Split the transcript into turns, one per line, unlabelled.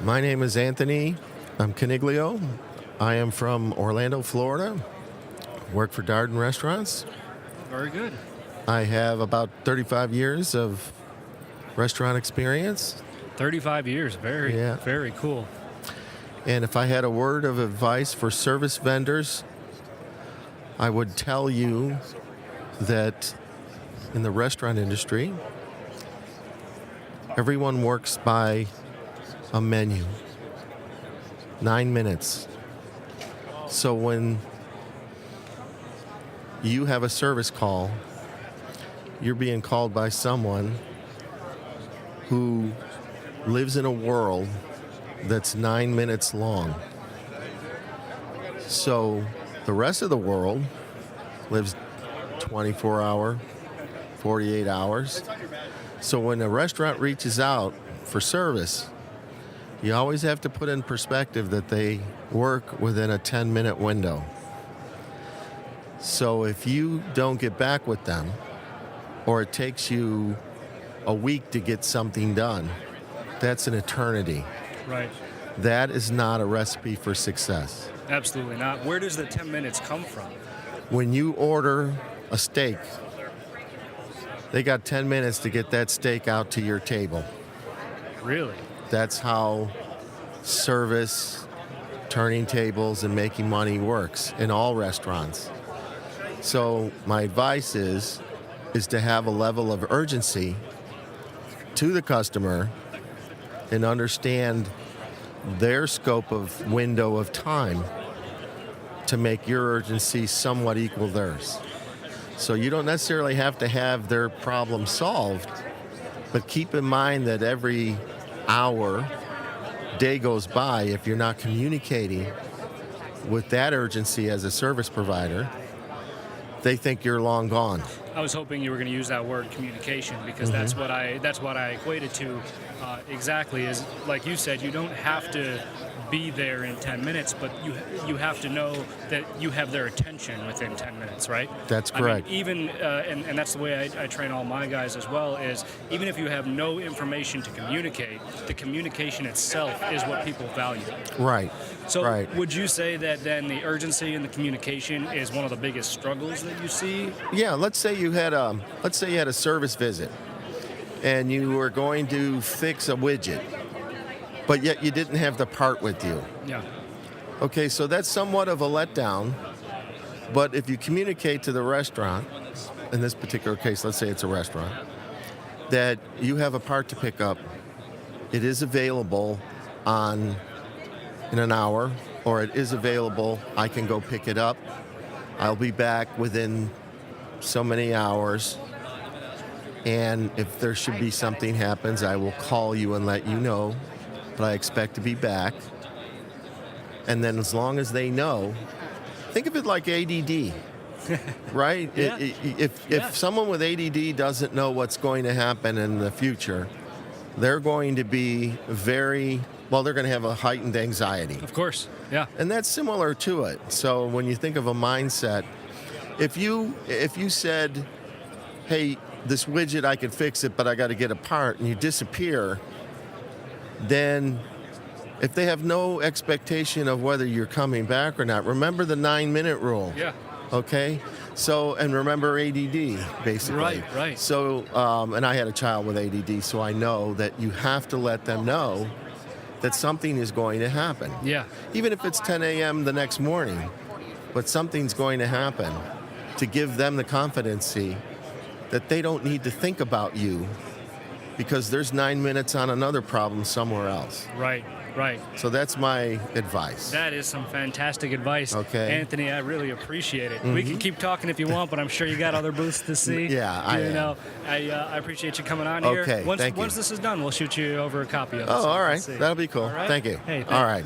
My name is Anthony. I'm Coniglio. I am from Orlando, Florida. Work for Darden Restaurants.
Very good.
I have about 35 years of restaurant experience.
35 years. Very cool.
And if I had a word of advice for service vendors, I would tell you that in the restaurant industry, everyone works by a menu. 9 minutes. So when you have a service call, you're being called by someone who lives in a world that's 9 minutes long. So the rest of the world lives 24 hour, 48 hours. So when a restaurant reaches out for service, you always have to put in perspective that they work within a 10-minute window. So if you don't get back with them, or it takes you a week to get something done, that's an eternity.
Right.
That is not a recipe for success.
Absolutely not. Where does the 10 minutes come from?
When you order a steak, they got 10 minutes to get that steak out to your table.
Really?
That's how service, turning tables, and making money works in all restaurants. So my advice is to have a level of urgency to the customer and understand their scope of window of time to make your urgency somewhat equal theirs. So you don't necessarily have to have their problem solved, but keep in mind that every hour, day goes by, if you're not communicating with that urgency as a service provider, they think you're long gone.
I was hoping you were going to use that word communication, because that's what I equated to exactly. Is like you said, you don't have to be there in 10 minutes, but you have to know that you have their attention within 10 minutes, right?
That's correct.
I mean, even and that's the way I train all my guys as well, is even if you have no information to communicate, the communication itself is what people value.
Right.
So
right.
Would you say that then the urgency and the communication is one of the biggest struggles that you see?
Yeah, let's say you had a service visit and you were going to fix a widget, but yet you didn't have the part with you.
Yeah.
Okay, so that's somewhat of a letdown, but if you communicate to the restaurant, in this particular case, let's say it's a restaurant, that you have a part to pick up, it is available in an hour, or it is available, I can go pick it up, I'll be back within so many hours, and if there should be something happens, I will call you and let you know, but I expect to be back. And then as long as they know, think of it like ADD, right?
Yeah.
If someone with ADD doesn't know what's going to happen in the future, they're going to be they're going to have a heightened anxiety.
Of course, yeah.
And that's similar to it. So when you think of a mindset, if you said, hey, this widget, I can fix it, but I got to get a part, and you disappear, then if they have no expectation of whether you're coming back or not, remember the 9-minute rule.
Yeah.
Okay? So, and remember ADD, basically.
Right.
So, and I had a child with ADD, so I know that you have to let them know that something is going to happen.
Yeah.
Even if it's 10 a.m. the next morning, but something's going to happen, to give them the competency that they don't need to think about you because there's 9 minutes on another problem somewhere else.
Right.
So that's my advice.
That is some fantastic advice.
Okay.
Anthony, I really appreciate it. We can keep talking if you want, but I'm sure you got other booths to see.
Yeah,
I appreciate you coming on here.
Okay, thank you.
Once this is done, we'll shoot you over a copy of it.
Oh,
so
all right.
see.
That'll be cool.
All right?
Thank you.
Hey,
all right.